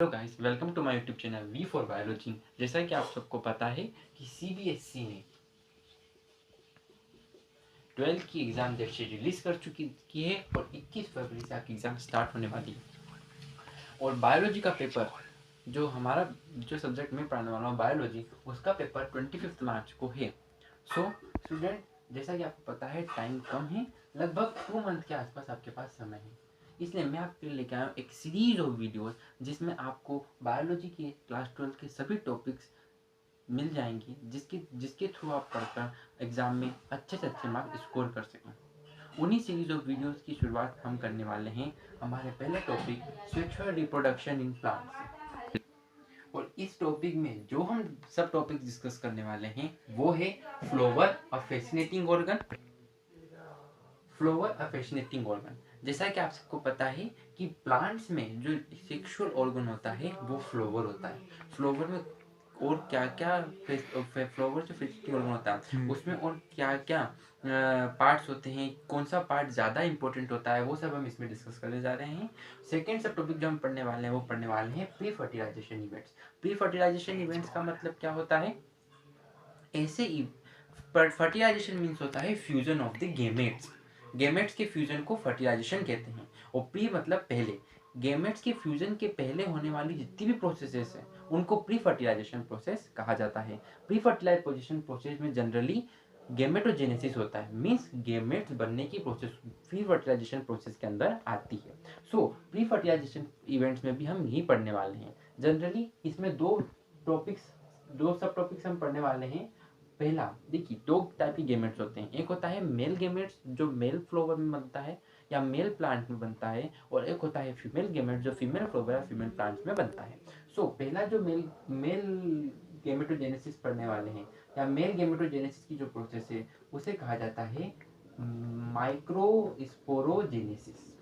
Hello guys, welcome to my YouTube channel V for biology. जैसा कि आप सबको पता है कि सीबीएसई ने 12th की एग्ज़ाम डेट शीट रिलीज कर चुकी की है और 21 फरवरी से आपकी एग्ज़ाम स्टार्ट होने वाली है। और बायोलॉजी का पेपर जो हमारा जो सब्जेक्ट में पढ़ाने वाला हूँ बायोलॉजी, उसका पेपर 25 मार्च को है। सो स्टूडेंट, जैसा कि आपको पता है टाइम कम है, लगभग 2 मंथ के आसपास आपके पास समय है। इसलिए मैं आपके लिए लेके आया हूँ एक सीरीज ऑफ वीडियोस जिसमें आपको बायोलॉजी के क्लास 12 के सभी टॉपिक्स मिल जाएंगी, जिसके जिसके थ्रू आप पढ़कर एग्ज़ाम में अच्छे से अच्छे मार्क्स स्कोर कर सकें। उन्हीं सीरीज ऑफ वीडियोस की शुरुआत हम करने वाले हैं हमारे पहले topic sexual reproduction in plants. और इस टॉपिक में जो हम सब टॉपिक डिस्कस करने वाले हैं वो है flower, a fascinating organ. Flower, a fascinating organ. जैसा कि आप सबको पता है कि प्लांट्स में जो सेक्सुअल ऑर्गन होता है वो फ्लोवर होता है। फ्लोवर में और क्या क्या फ्लोवर जो फैसिनेटिंग ऑर्गन होता है उसमें और क्या क्या पार्ट्स होते हैं, कौन सा पार्ट ज़्यादा इंपॉर्टेंट होता है, वो सब हम इसमें डिस्कस करने जा रहे हैं। सेकेंड सब टॉपिक जो हम पढ़ने वाले हैं वो पढ़ने वाले हैं pre fertilization events. Pre fertilization events का मतलब क्या होता है? ऐसे फर्टिलाइजेशन मीन्स होता है fusion of the gametes. Gametes के फ्यूजन को फर्टिलाइजेशन कहते हैं। और प्री मतलब पहले। गेमेट्स के फ्यूजन के पहले होने वाली जितनी भी प्रोसेसेस हैं उनको प्री फर्टिलाइजेशन प्रोसेस कहा जाता है। प्री फर्टिलाइजेशन प्रोसेस में जनरली गेमेटोजेनेसिस होता है, मीन्स गेमेट्स बनने की प्रोसेस प्री फर्टिलाइजेशन प्रोसेस के अंदर आती है। सो प्री फर्टिलाइजेशन इवेंट्स में भी हम यही पढ़ने वाले हैं। जनरली इसमें दो सब टॉपिक्स हम पढ़ने वाले हैं। पहला देखिए, दो टाइप के गेमेट्स होते हैं। एक होता है मेल गेमेट्स जो मेल फ्लावर में बनता है या मेल प्लांट में बनता है, और एक होता है फीमेल गेमेट जो फीमेल फ्लावर या फीमेल प्लांट्स में बनता है। सो पहला जो मेल मेल गेमेटोजेनेसिस पढ़ने वाले हैं या मेल गेमेटोजेनेसिस की जो प्रोसेस है उसे कहा जाता है माइक्रोस्पोरोजेनेसिस।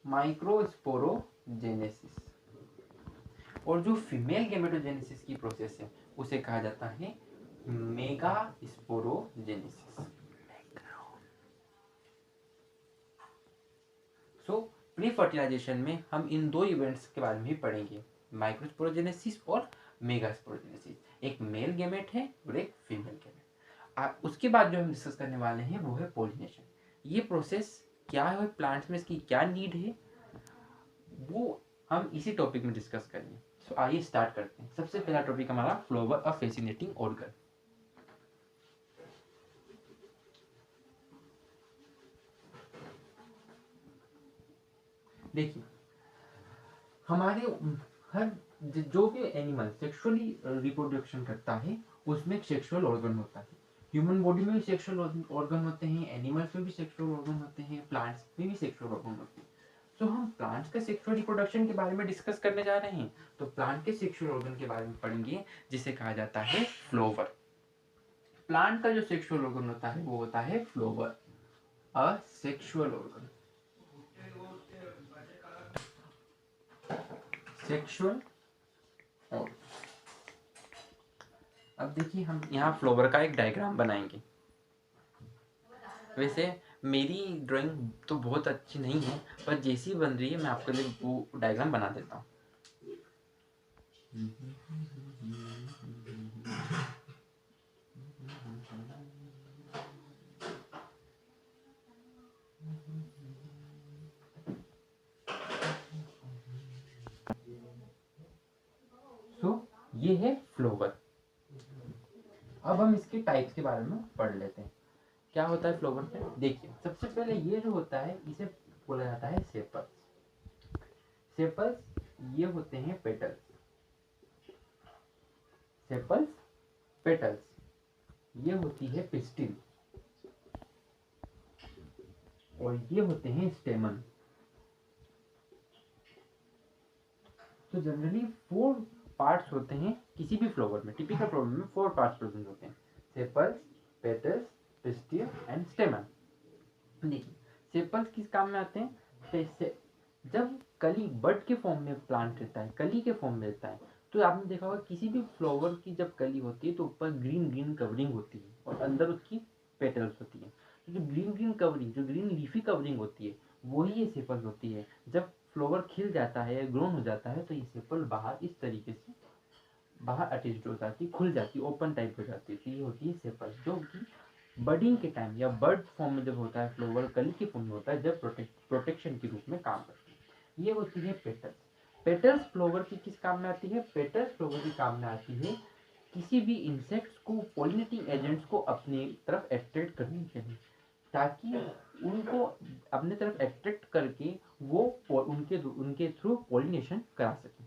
माइक्रोस्पोरोजेनेसिस। और जो फीमेल गेमेटोजेनेसिस की प्रोसेस है उसे कहा जाता है megasporogenesis. So pre fertilization में हम इन दो इवेंट्स के बारे में ही पढ़ेंगे, माइक्रोस्पोरोजेनेसिस और मेगा स्पोरोजेनेसिस। एक मेल गेमेट है और एक फीमेल गेमेट। आप उसके बाद जो हम डिस्कस करने वाले हैं वो है पॉलिनेशन। ये प्रोसेस क्या है, प्लांट्स में इसकी क्या नीड है, वो हम इसी टॉपिक में डिस्कस करेंगे। सो आइए स्टार्ट करते हैं। सबसे पहला टॉपिक हमारा फ्लावर, अ फैसिनेटिंग ऑर्गन। देखिए, हमारे हर जो भी एनिमल सेक्सुअली रिप्रोडक्शन करता है उसमें एक सेक्सुअल ऑर्गन होता है। ह्यूमन बॉडी में भी सेक्सुअल ऑर्गन होते हैं, एनिमल्स में भी सेक्सुअल ऑर्गन होते हैं, प्लांट्स में भी सेक्सुअल ऑर्गन होते हैं। तो हम प्लांट्स के सेक्सुअल रिप्रोडक्शन के बारे में डिस्कस करने जा रहे हैं, तो प्लांट के सेक्सुअल ऑर्गन के बारे में पढ़ेंगे जिसे कहा जाता है फ्लोवर। प्लांट का जो सेक्सुअल ऑर्गन होता है वो होता है flower, a sexual organ. Sexual organ. अब देखिए, हम यहाँ फ्लोवर का एक डायग्राम बनाएंगे। वैसे मेरी ड्राइंग तो बहुत अच्छी नहीं है, पर जैसी बन रही है मैं आपके लिए वो डायग्राम बना देता हूँ। सो ये है फ्लोवर। अब हम इसके टाइप्स के बारे में पढ़ लेते हैं। क्या होता है फ्लोवर में? देखिए, सबसे पहले ये जो होता है इसे बोला जाता है सेपल्स। सेपल्स ये होते हैं पेटल्स। Sepals, petals. ये होती है पिस्टिल और ये होते हैं स्टेमन। तो जनरली 4 पार्ट्स होते हैं किसी भी फ्लावर में। टिपिकल फ्लावर में 4 पार्ट्स प्रेजेंट होते हैं, सेपल्स, पेटल्स, पिस्टिल एंड स्टेमन। देखिए, सेपल्स किस काम में आते हैं? जब कली बड के फॉर्म में प्लांट रहता है, कली के फॉर्म में रहता है, तो आपने देखा होगा किसी भी फ्लावर की जब कली होती है तो ऊपर ग्रीन ग्रीन कवरिंग होती है और अंदर उसकी पेटल्स होती है। तो जो ग्रीन ग्रीन कवरिंग, जो ग्रीन लीफी कवरिंग होती है वही ये सेपल्स होती है। जब फ्लावर खिल जाता है या ग्रोन हो जाता है तो ये सेपल बाहर इस तरीके से बाहर अटैच्ड हो जाती, खुल जाती, ओपन टाइप हो जाती है। तो ये होती है सेपल, जो कि बडिंग के टाइम या बर्ड फॉर्म में जब होता है, फ्लावर कली के फॉर्म में होता है, जब प्रोटेक्शन के रूप में काम करती है। ये होती है पेटल्स। पेटल्स फ्लावर की किस काम में आती है? पेटल्स फ्लावर की काम में आती है किसी भी इंसेक्ट्स को, पॉलिनेटिंग एजेंट्स को अपनी तरफ अट्रैक्ट करने के लिए, ताकि उनको अपने तरफ अट्रैक्ट करके वो उनके थ्रू पॉलिनेशन करा सके।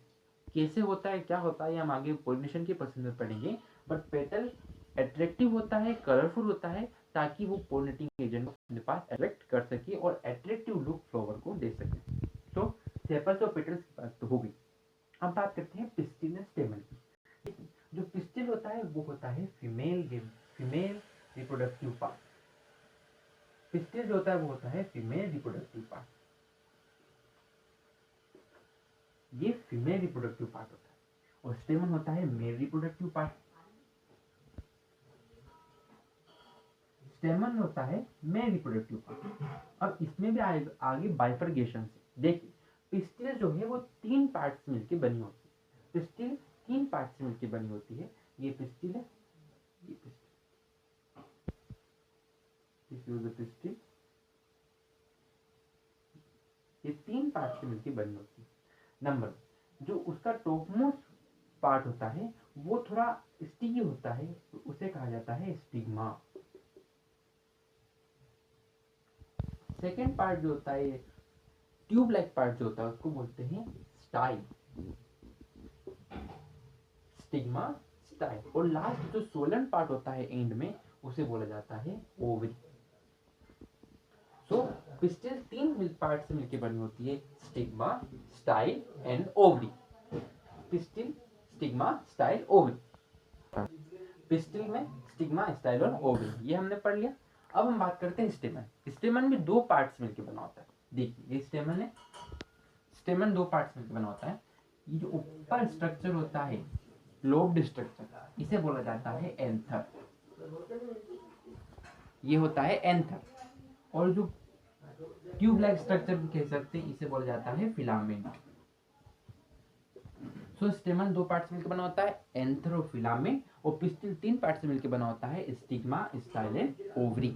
कैसे होता है, क्या होता है, हम आगे पॉलिनेशन के पर्सन में पढ़ेंगे। बट पेटल अट्रैक्टिव होता है, कलरफुल होता है, ताकि वो पॉलिनेटिंग एजेंट को अपने पास अट्रैक्ट कर सके और अट्रैक्टिव लुक फ्लावर को दे सके। तो सेपल्स और पेटल्स की बात तो हो गई। अब बात करते हैं पिस्टिल और स्टेमन की। जो पिस्टिल होता है वो होता है फीमेल रिप्रोडक्टिव पार्ट। पिस्टिल जो होता है वो होता है फीमेल रिप्रोडक्टिव पार्ट। ये फीमेल रिप्रोडक्टिव पार्ट होता है। और स्टेमन होता है मेल रिप्रोडक्टिव पार्ट। स्टेमन होता है मेल रिप्रोडक्टिव पार्ट। अब इसमें भी आगे बाइफरगेशन से देखिए, पिस्टिल जो है वो 3 पार्ट से मिलकर बनी होती है। पिस्टिल 3 पार्ट से मिलकर बनी होती है। ये पिस्टिल है, ये पिस्टिल, ये 3 पार्ट से मिलकर बनी होती है। नंबर जो उसका टॉपमोस्ट पार्ट होता है वो थोड़ा स्टिकी होता है, तो उसे कहा जाता है स्टिग्मा। सेकेंड पार्ट जो होता है, ट्यूब लाइक पार्ट जो होता है, उसको बोलते हैं स्टाइल, स्टिग्मा, स्टाइल। और लास्ट जो सोलन पार्ट होता है एंड में, उसे बोला जाता है ओवरी। सो पिस्टिल 3 पार्ट से मिलकर बनी होती है, stigma, style and ovary. Pistil, stigma, style, ovary. Pistil में स्टिग्मा, स्टाइल और ओवरी, ये हमने पढ़ लिया। अब हम बात करते हैं स्टेमन। स्टेमन भी 2 पार्ट्स मिलकर बना होता है। देखिए ये स्टेमन है, स्टेमन 2 पार्ट्स मिलकर बना होता है। ये जो ऊपर स्ट्रक्चर होता है, लोब्ड स्ट्रक्चर, इसे बोला जाता है एंथर। ये होता है एंथर। और जो ट्यूब लाइक स्ट्रक्चर भी कह सकते हैं, इसे बोला जाता है फिलामेंट। सो स्टेमन 2 पार्ट से मिलकर बना होता है, एंथर और फिलामेंट। और पिस्टिल 3 पार्ट से मिलकर बना होता है, स्टिग्मा, स्टाइल एंड ओवरी।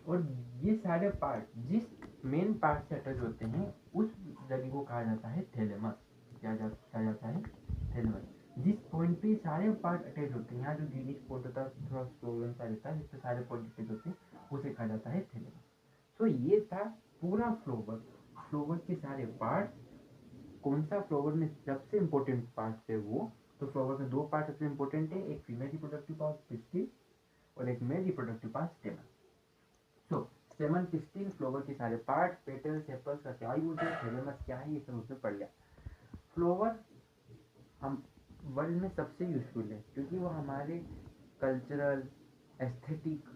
और ये सारे पार्ट जिस मेन पार्ट से अटैच होते हैं, उस जगह को कहा जाता है थैलेमस। क्या जाता है? थैलेमस। जिस पॉइंट पे सारे पार्ट अटैच होते हैं, यहाँ जो ग्रीनिश पॉइंट होता है थोड़ा स्लोगन सा रहता है, जिससे सारे पॉइंट अटैच होते हैं, उसे कहा जाता है थैलेमस। तो ये था पूरा फ्लावर। फ्लावर के सारे पार्ट, कौन सा फ्लावर में सबसे इम्पोर्टेंट पार्ट है वो। तो फ्लावर में 2 पार्ट सबसे इम्पोर्टेंट है, एक फीमेल रिप्रोडक्टिव पार्ट पिस्टिल और एक मेल रिप्रोडक्टिव पार्ट स्टेमन। तो स्टेमन, पिस्टिल, फ्लावर के सारे पार्ट, पेटल, सेपल्स का क्या यूज है, थैलेमस क्या है, ये सब उसमें पढ़ लिया। फ्लावर हम वर्ल्ड में सबसे यूजफुल है, क्योंकि वो हमारे कल्चरल, एस्थेटिक,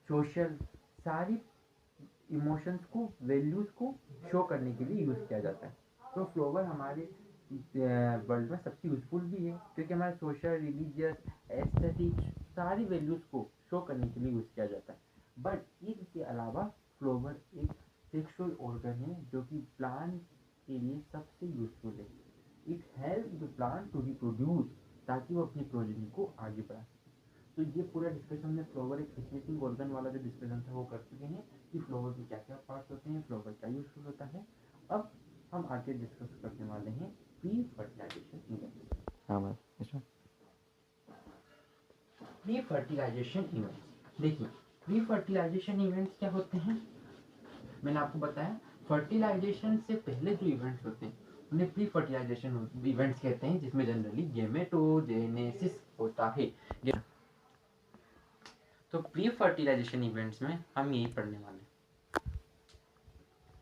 सोशल सारी इमोशंस को, वैल्यूज को शो करने के लिए यूज किया जाता है। तो फ्लावर हमारे वर्ल्ड में सबसे यूजफुल भी है, क्योंकि हमारे सोशल, रिलीजियस, एस्थेटिक सारी वैल्यूज को शो करने के लिए यूज किया जाता है। बट इसके अलावा फ्लावर एक सेक्सुअल ऑर्गन है, जो कि प्लांट के लिए सबसे यूजफुल है। It help the plant to reproduce, ताकि वो अपनी प्रोजेनी को आगे बढ़ा सके। तो ये पूरा डिस्कशन में फ्लावर एक फिशमेकिंग ऑर्गन वाला जो डिस्कशन था वो कर चुके हैं, कि फ्लावर के क्या क्या पार्ट्स होते हैं, फ्लावर क्या यूजफुल होता है। अब हम आगे डिस्कस करने वाले हैं प्री फर्टिलाइजेशन इवेंट्स। हाँ मैम, इसमें प्री फर्टिलाइजेशन इवेंट्स, देखिए प्री फर्टिलाइजेशन इवेंट्स क्या होते हैं। मैंने आपको बताया फर्टिलाइजेशन से पहले जो इवेंट्स होते हैं उन्हें प्री फर्टिलाइजेशन इवेंट्स कहते हैं, जिसमें जनरली गेमेटोजेनेसिस होता है। तो प्री फर्टिलाइजेशन इवेंट्स में हम यही पढ़ने वाले हैं,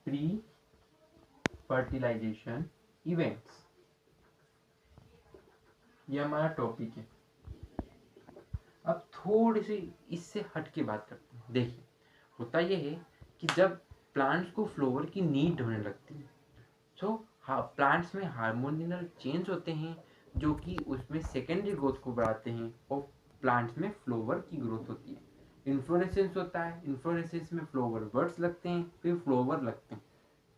प्री फर्टिलाइजेशन इवेंट्स, ये हमारा टॉपिक है। अब थोड़ी सी इससे हट के बात करते हैं। देखिए होता ये है कि जब प्लांट्स को फ्लावर की नीड होने लगती है, तो प्लांट्स में हार्मोनियल चेंज होते हैं, जो कि उसमें सेकेंडरी ग्रोथ को बढ़ाते हैं, और प्लांट्स में फ्लावर की ग्रोथ होती है। इन्फ्लोरेसेंस होता है, इन्फ्लोरेसेंस में फ्लावर बर्ड्स लगते हैं, फिर फ्लावर लगते हैं।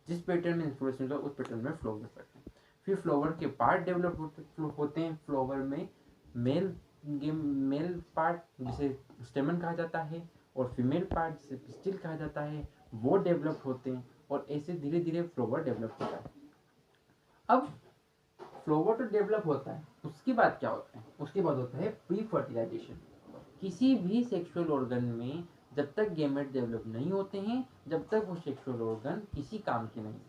जिस पैटर्न में इन्फ्लोरेसेंस होता है उस पैटर्न में फ्लावर करते हैं। फिर फ्लावर के पार्ट डेवलप होते हैं। फ्लावर में मेल पार्ट जिसे स्टेमन कहा जाता है और फीमेल पार्ट जिसे पिस्टिल कहा जाता है वो डेवलप होते हैं, और ऐसे धीरे धीरे फ्लावर डेवलप होता है। अब फ्लावर तो डेवलप होता है, उसके बाद क्या होता है? उसके बाद होता है प्री फर्टिलाइजेशन। किसी भी सेक्सुअल ऑर्गन में जब तक गैमेट डेवलप नहीं होते हैं, जब तक वो सेक्सुअल ऑर्गन किसी काम के नहीं,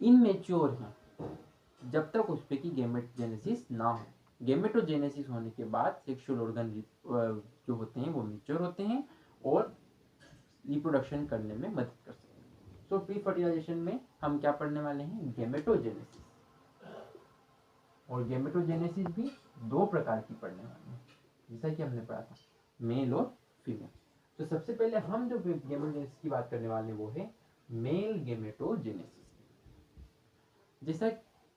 इनमेच्योर हैं, जब तक उस पे की गैमेटोजेनेसिस ना हो। गैमेटोजेनेसिस होने के बाद सेक्सुअल ऑर्गन जो होते हैं वो मेच्योर होते हैं और रिप्रोडक्शन करने में मदद कर सकते हैं। सो प्री फर्टिलाइजेशन में हम क्या पढ़ने वाले हैं? गैमेटोजेनेसिस। और गैमेटोजेनेसिस भी दो प्रकार की पढ़ने वाले हैं, जैसा कि हमने पढ़ा था, मेल और फीमेल। तो सबसे पहले हम जो गैमेटोजेनेसिस की बात करने वाले हैं वो है मेल गैमेटोजेनेसिस। जैसा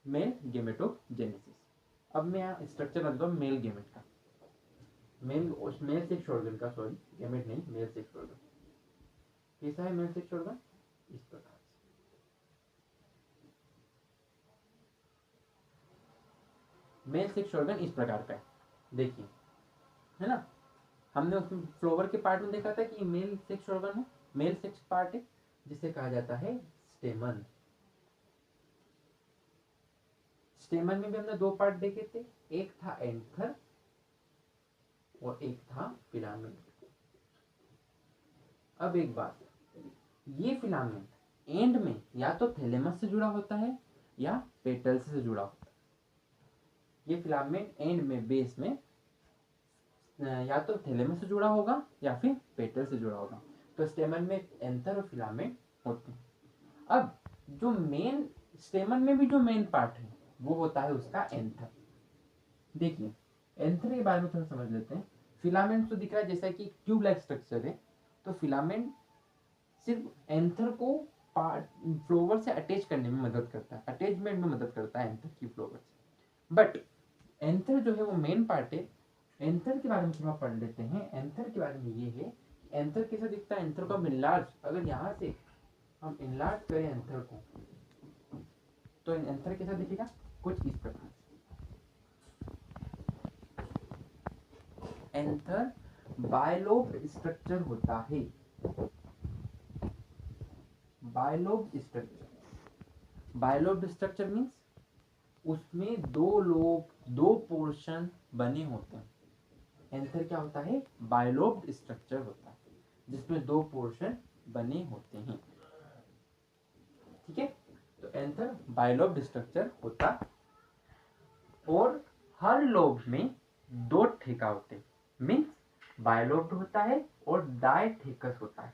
मेल गैमेटोजेनेसिस, अब मैं यहाँ स्ट्रक्चर बनाता हूँ मेल गैमेट का, मेल सेक्स ऑर्गन का, सॉरी गैमेट नहीं, मेल सेक्स ऑर्गन। कैसा है मेल सेक्स ऑर्गन? इस प्रकार से। मेल सेक्स ऑर्गन इस प्रकार का है, देखिए, है ना। हमने उसमें फ्लावर के पार्ट में देखा था कि मेल सेक्स ऑर्गन है, मेल सेक्स पार्ट है, जिसे कहा जाता है स्टेमन। स्टेमन में भी हमने दो पार्ट देखे थे, एक था एंथर और एक था फिलामेंट। अब एक बात, ये फिलामेंट एंड में या तो थैलेमस से जुड़ा होता है या पेटल्स से जुड़ा होता है। ये फिलामेंट एंड में, बेस में, या तो थैलेमस से जुड़ा होगा या फिर पेटल से जुड़ा होगा। तो स्टेमन में एंथर और फिलामेंट होते हैं। अब जो मेन स्टेमन में भी जो मेन पार्ट है वो होता है उसका एंथर। देखिए, एंथर के बारे में थोड़ा समझ लेते हैं। फिलामेंट तो दिख रहा है जैसा कि ट्यूब लाइक स्ट्रक्चर है, तो फिलामेंट सिर्फ एंथर को फ्लोवर से अटैच करने में मदद करता है, अटैचमेंट में मदद करता है एंथर की फ्लोवर से। बट एंथर जो है वो मेन पार्ट है। एंथर के बारे में थोड़ा पढ़ लेते हैं। एंथर के बारे में ये है कि एंथर कैसा दिखता है? एंथर को हम इनलार्ज, अगर यहाँ से हम इनलार्ज करें एंथर को, तो एंथर कैसा दिखेगा? कुछ इस प्रकार से। एंथर बायलोब स्ट्रक्चर होता है, bilobed structure. Bilobed structure means उसमें दो लोब, दो पोर्शन बने होते हैं। एंथर क्या होता है? बायलोब्ड स्ट्रक्चर होता है जिसमें दो पोर्शन बने होते हैं। ठीक है, तो एंथर बायलोब्ड स्ट्रक्चर होता है और हर लोब में दो ठेका होते हैं। मीन्स बायलोब्ड होता है और डायथेकस होता है।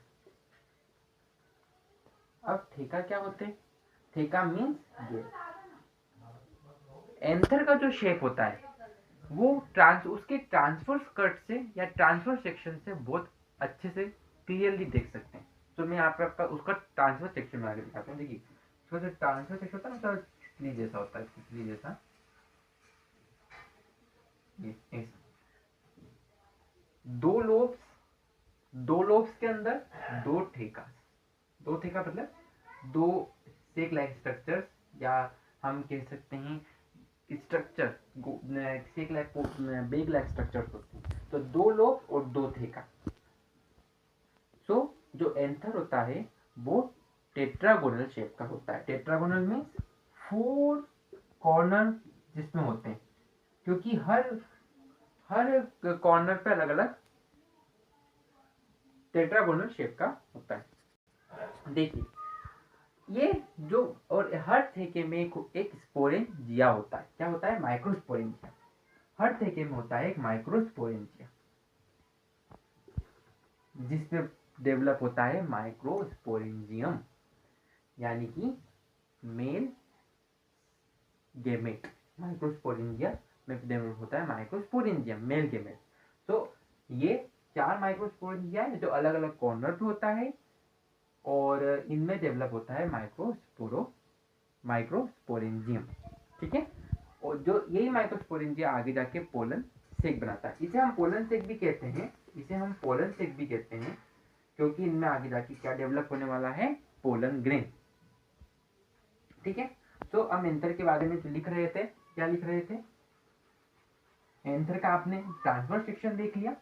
अब ठेका क्या होते हैं? ठेका मीन्स ये एंथर का जो शेप होता है वो उसके ट्रांसवर्स कट से या ट्रांसफर सेक्शन से बहुत अच्छे से क्लियरली देख सकते हैं। तो मैं यहाँ पे आपका उसका ट्रांसफर सेक्शन बना के दिखाता हूँ। देखिए, उसका जो ट्रांसफर सेक्शन होता है ना, तितली जैसा होता है, तितली जैसा, ये ऐसा। दो लोब्स के अंदर दो ठेका, दो ठेका मतलब दो सेक लाइक स्ट्रक्चर्स, या हम कह सकते हैं स्ट्रक्चर सेक लाइक बेग लाइक स्ट्रक्चर्स होते हैं। तो दो लोब और दो ठेका। सो जो एंथर होता है वो टेट्रागोनल शेप का होता है। टेट्रागोनल में 4 कॉर्नर जिसमें होते हैं, क्योंकि हर कॉर्नर पे अलग अलग टेट्रागोनल शेप का होता है। देखिए, ये जो, और हर ठेके में एक स्पोरेंजिया होता है। क्या होता है? माइक्रोस्पोरेंजिया। हर ठेके में होता है एक माइक्रोस्पोरेंजिया जिसमें डेवलप होता है माइक्रोस्पोरेंजियम, यानी कि मेल गेमेट। माइक्रोस्पोरेंजिया में डेवलप होता है माइक्रोस्पोरेंजियम, मेल गेमेट। तो ये 4 माइक्रोस्पोरेंजिया है जो अलग अलग कॉर्नर पे होता है और इनमें डेवलप होता है माइक्रोस्पोरेंजियम। ठीक है, और जो यही माइक्रोस्पोरेंजिया आगे जाके पोलन सेक बनाता है। इसे हम पोलन सेक भी कहते हैं, इसे हम पोलन सेक भी कहते हैं, क्योंकि इनमें आगे जाके क्या डेवलप होने वाला है? Pollen grain. ठीक है, तो हम एंथर के बारे में जो लिख रहे थे, क्या लिख रहे थे, एंथर का आपने ट्रांसवर्स सेक्शन देख लिया।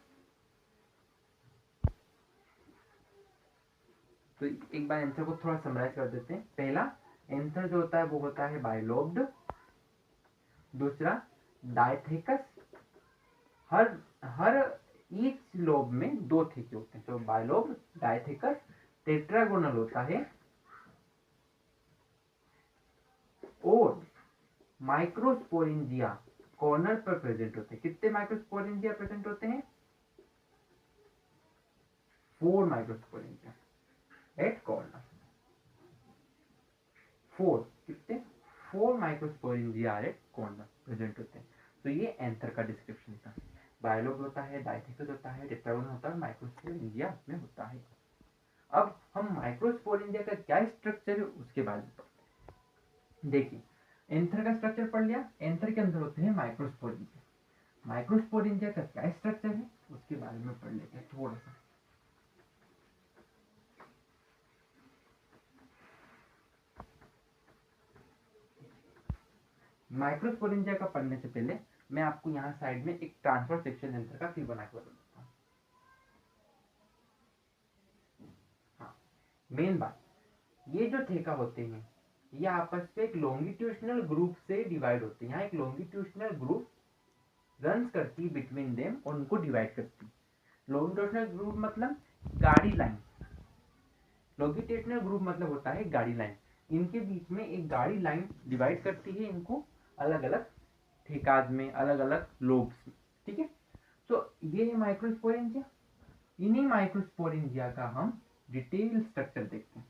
तो एक बार एंथर को थोड़ा समराइज कर देते हैं। पहला, एंथर जो होता है वो होता है बाइलोब्ड। दूसरा, डायथेकस, हर हर ईच लोब में 2 थेके होते हैं, तो बाइलोब्ड, डायथेकस। टेट्रागोनल होता है और माइक्रोस्पोरेंजिया कॉर्नर पर प्रेजेंट होते हैं। कितने माइक्रोस्पोरेंजिया प्रेजेंट होते हैं? 4 माइक्रोस्पोरेंजिया एट कॉर्नर। 4 कितने? 4 माइक्रोस्पोरेंजिया एट कॉर्नर प्रेजेंट होते हैं। तो ये एंथर का डिस्क्रिप्शन था। बायोलोब होता है, डायथेकस होता है, टेट्रागोनल होता है, माइक्रोस्पोरेंजिया में होता है। अब हम माइक्रोस्पोरेंजिया का क्या स्ट्रक्चर है उसके बारे में पढ़ते हैं। देखिए, एंथर का स्ट्रक्चर पढ़ लिया। एंथर के अंदर होते हैं माइक्रोस्पोरेंजिया। माइक्रोस्पोरेंजिया का क्या स्ट्रक्चर है उसके बारे में पढ़ लेते हैं थोड़ा सा। माइक्रोस्पोरेंजिया का पढ़ने से पहले मैं आपको यहाँ साइड में एक ट्रांसफर सेक्शन एंथर का फिर बना के बता देता हूँ। हाँ, मेन बात, ये जो थेका होते हैं ये आपस में एक लॉन्गिट्यूशनल ग्रुप से डिवाइड होते हैं। यहाँ एक लॉन्गिट्यूशनल ग्रुप रन्स करती है बिटवीन देम और उनको डिवाइड करती है। लॉन्गिट्यूशनल ग्रुप मतलब गाड़ी लाइन। लॉन्गिट्यूशनल ग्रुप मतलब होता है गाड़ी लाइन। इनके बीच में एक गाड़ी लाइन डिवाइड करती है इनको अलग अलग ठेकाज में, अलग अलग लोब्स में। ठीक है, तो ये है माइक्रोस्पोरेंजिया। इन्हीं माइक्रोस्पोरेंजिया का हम डिटेल स्ट्रक्चर देखते हैं।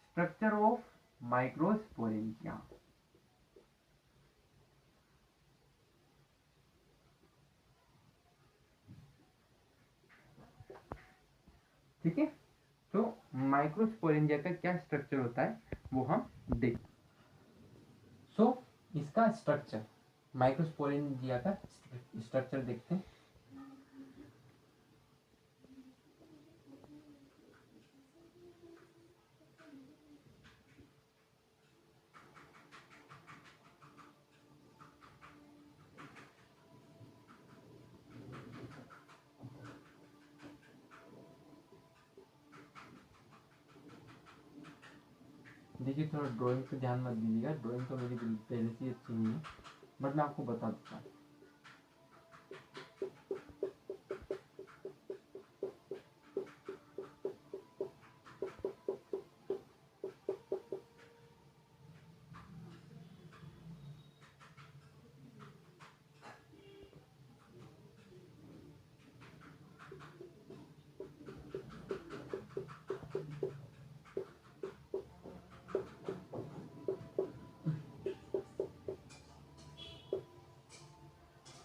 Structure of microsporangia. ठीक है, तो माइक्रोस्पोरेंजिया का क्या स्ट्रक्चर होता है वो हम देख। सो इसका स्ट्रक्चर, माइक्रोस्पोरेंजिया का स्ट्रक्चर देखते हैं। देखिए, थोड़ा ड्राइंग पे ध्यान मत दीजिएगा, ड्राइंग तो मेरी पहले से अच्छी नहीं है, बट मैं आपको बता देता हूँ।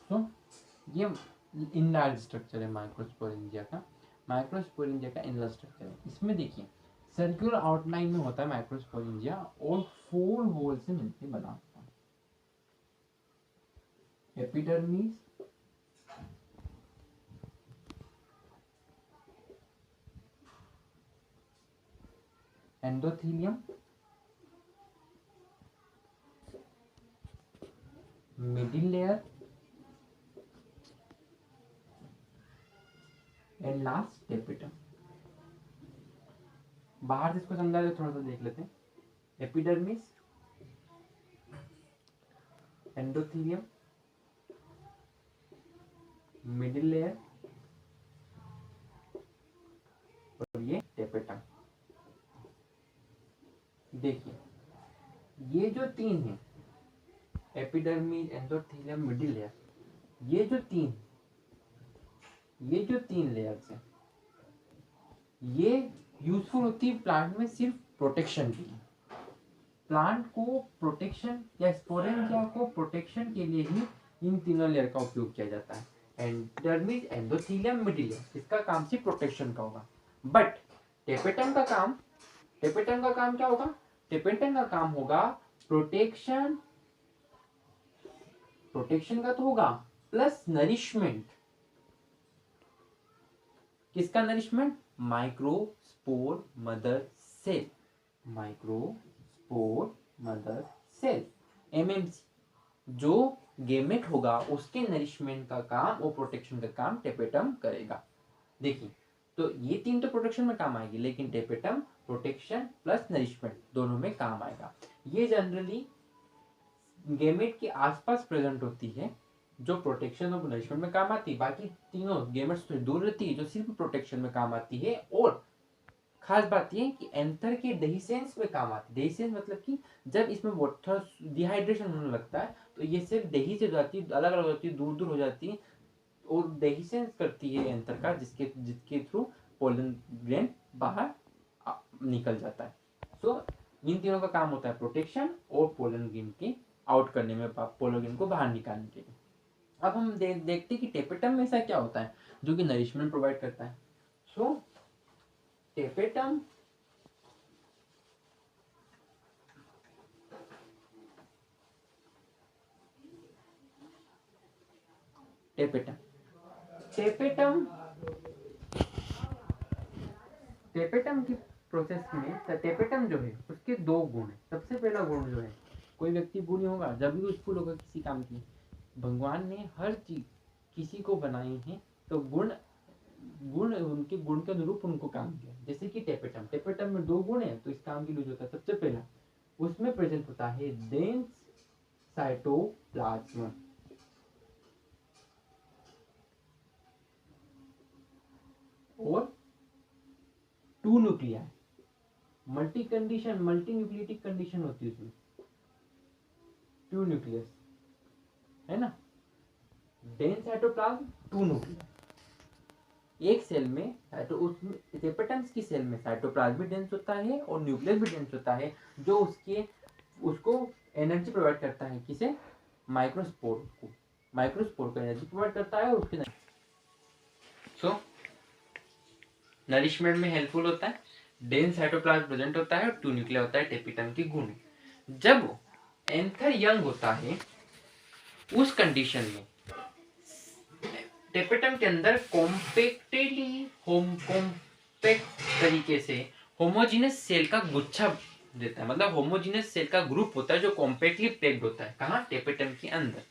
तो ये इनलार्ज स्ट्रक्चर है माइक्रोस्पोरेंजिया का। माइक्रोस्पोरेंजिया का इनलार्ज स्ट्रक्चर है। इसमें देखिए, सर्कुलर आउटलाइन में होता है माइक्रोस्पोरेंजिया और 4 वॉल से मिलकर बना होता है। Epidermis, endothelium, middle layer and last tapetum. बाहर से इसको समझा थोड़ा सा देख लेते हैं। एपिडर्मिस, एंडोथेलियम, मिडिल लेयर और ये टेपिटम। देखिए, ये जो 3 है, एपिडर्मिस, एंडोथेलियम, मिडिल लेयर, ये जो तीन लेयर्स हैं, ये यूजफुल होती है प्लांट में सिर्फ प्रोटेक्शन के लिए। प्लांट को प्रोटेक्शन या स्पोरेंजिया को प्रोटेक्शन के लिए ही इन तीनों लेयर का उपयोग किया जाता है। एपिडर्मिस, एंडोथेलियम, मिडिल लेयर, इसका काम सिर्फ प्रोटेक्शन का होगा। बट टेपेटम का काम क्या होगा? टेपेटम का काम होगा प्रोटेक्शन का तो होगा, प्लस नरिशमेंट। किसका nourishment? Microspore mother cell, microspore mother cell. MMC जो गेमेट होगा उसके नरिशमेंट का काम और प्रोटेक्शन का काम टेपेटम करेगा। देखिए तो ये तीन तो प्रोटेक्शन में काम आएगी, लेकिन टेपेटम प्रोटेक्शन प्लस नरिशमेंट दोनों में काम आएगा। ये जनरली गेमेट के आसपास प्रेजेंट होती है जो प्रोटेक्शन और नरिशमेंट में काम आती है। बाकी तीनों गेमेट्स से दूर रहती है जो सिर्फ प्रोटेक्शन में काम आती है। और खास बात ये कि एंथर के डेहिसेंस में काम आती है। डेहिसेंस मतलब कि जब इसमें वाटर डिहाइड्रेशन होने लगता है तो ये सिर्फ डेही से जाती है, अलग अलग होती है, दूर दूर हो जाती है और डेहिसेंस करती है एंथर का, जिसके थ्रू पोलन ग्रेन बाहर निकल जाता है। सो इन तीनों का काम होता है प्रोटेक्शन और पोलन ग्रेन के आउट करने में, पोलन ग्रेन को बाहर निकालने के लिए। अब हम देखते हैं कि टेपेटम में ऐसा क्या होता है जो कि नरिशमेंट प्रोवाइड करता है। सो टेपेटम टेपेटम टेपेटम टेपेटम की प्रोसेस में टेपेटम जो है उसके दो गुण है। सबसे पहला गुण जो है, कोई व्यक्ति गुणी होगा जब भी यूजफुल होगा किसी काम की। भगवान ने हर चीज किसी को बनाई है तो गुण गुण उनके गुण के अनुरूप उनको काम किया। जैसे कि टेपेटम, टेपेटम में दो गुण है तो इस काम के लिए होता है। सबसे पहला उसमें प्रेजेंट होता है डेंस साइटोप्लाज्म और two nuclei, multi condition, multi nucleotic condition होती है उसमें, टू न्यूक्लियस है ना। Dense cytoplasm, two nucleus. एक सेल में तो उसमें टेपेटम्स की सेल में साइटोप्लाज्म भी डेंस होता है और न्यूक्लियस भी डेंस होता है, जो उसको एनर्जी प्रोवाइड करता है। किसे? माइक्रोस्पोर को। माइक्रोस्पोर को एनर्जी प्रोवाइड करता है और उसके सो नरिशमेंट में हेल्पफुल होता है। डेंस साइटोप्लाज्म प्रेजेंट होता है और टू न्यूक्लिया होता है टेपेटम की गुण। जब एंथर यंग होता है उस कंडीशन में टेपेटम के अंदर कॉम्पैक्ट तरीके से होमोजीनस सेल का गुच्छा देता है। मतलब होमोजीनस सेल का ग्रुप होता है जो कॉम्पैक्टली पैक्ड होता है। कहाँ? टेपेटम के अंदर।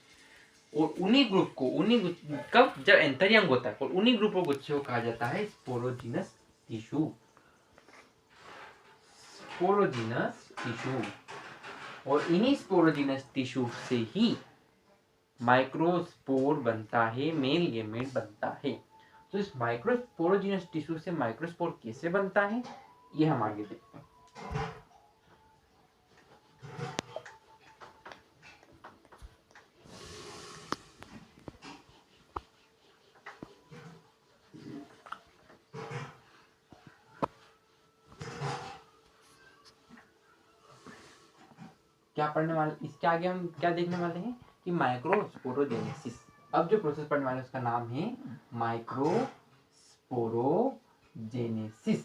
और उन्हीं ग्रुप को कब? जब एंथर यंग होता है। और उन्हीं ग्रुप को गुच्छे को कहा जाता है स्पोरोजीनस टिश्यू। Sporogenous tissue. और इन्हीं स्पोरोजीनस टिश्यू से ही माइक्रोस्पोर बनता है, मेल गेमेट बनता है। तो इस माइक्रोस्पोरोजीनस टिश्यू से माइक्रोस्पोर कैसे बनता है ये हम आगे देखते हैं। क्या पढ़ने वाले, इसके आगे हम क्या देखने वाले हैं कि माइक्रोस्पोरोजेनेसिस। अब जो प्रोसेस पढ़ने वाले उसका नाम है माइक्रोस्पोरोजेनेसिस।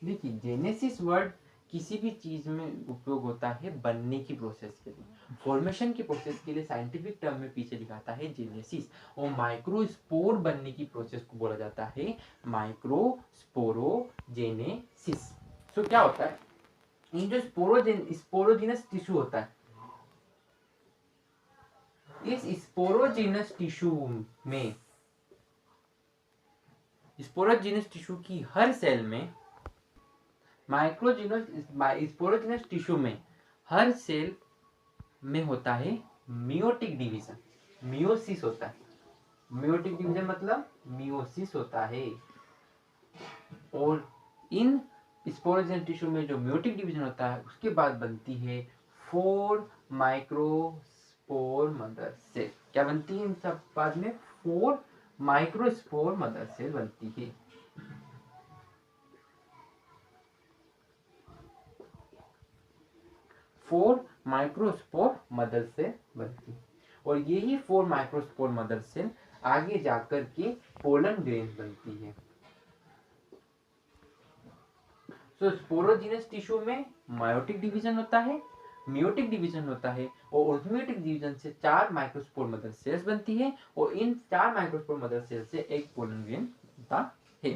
देखिए जेनेसिस वर्ड किसी भी चीज में उपयोग होता है बनने की प्रोसेस के लिए, फॉर्मेशन की प्रोसेस के लिए साइंटिफिक टर्म में पीछे दिखाता है जेनेसिस। और माइक्रोस्पोर बनने की प्रोसेस को बोला जाता है माइक्रोस्पोरोजेनेसिस। तो क्या होता है, इन जो स्पोरोजीनस टिश्यू होता है, इस स्पोरोजीनस टिश्यू में, स्पोरोजीनस टिश्यू की हर सेल में, स्पोरोजीनस टिश्यू में हर सेल में होता है मियोटिक डिवीजन। मियोसिस होता है। मियोटिक डिवीजन मतलब मियोसिस होता है। और इन स्पोरोजीनस टिश्यू में जो मियोटिक डिवीजन होता है उसके बाद बनती है 4 माइक्रोस्पोर मदर सेल। क्या बनती है इन सब बाद में? 4 माइक्रोस्पोर मदर सेल बनती है। फोर माइक्रोस्पोर मदर सेल बनती है। और यही 4 माइक्रोस्पोर मदर सेल आगे जाकर के पोलन ग्रेन बनती है। तो स्पोरोजीनस टिश्यू में मायोटिक डिवीजन होता है, मियोटिक डिवीजन होता है और ऑर्थोमियोटिक डिवीजन से 4 माइक्रोस्पोर मदर सेल्स बनती है। और इन 4 माइक्रोस्पोर मदर सेल से एक पोलन ग्रेन बनता है।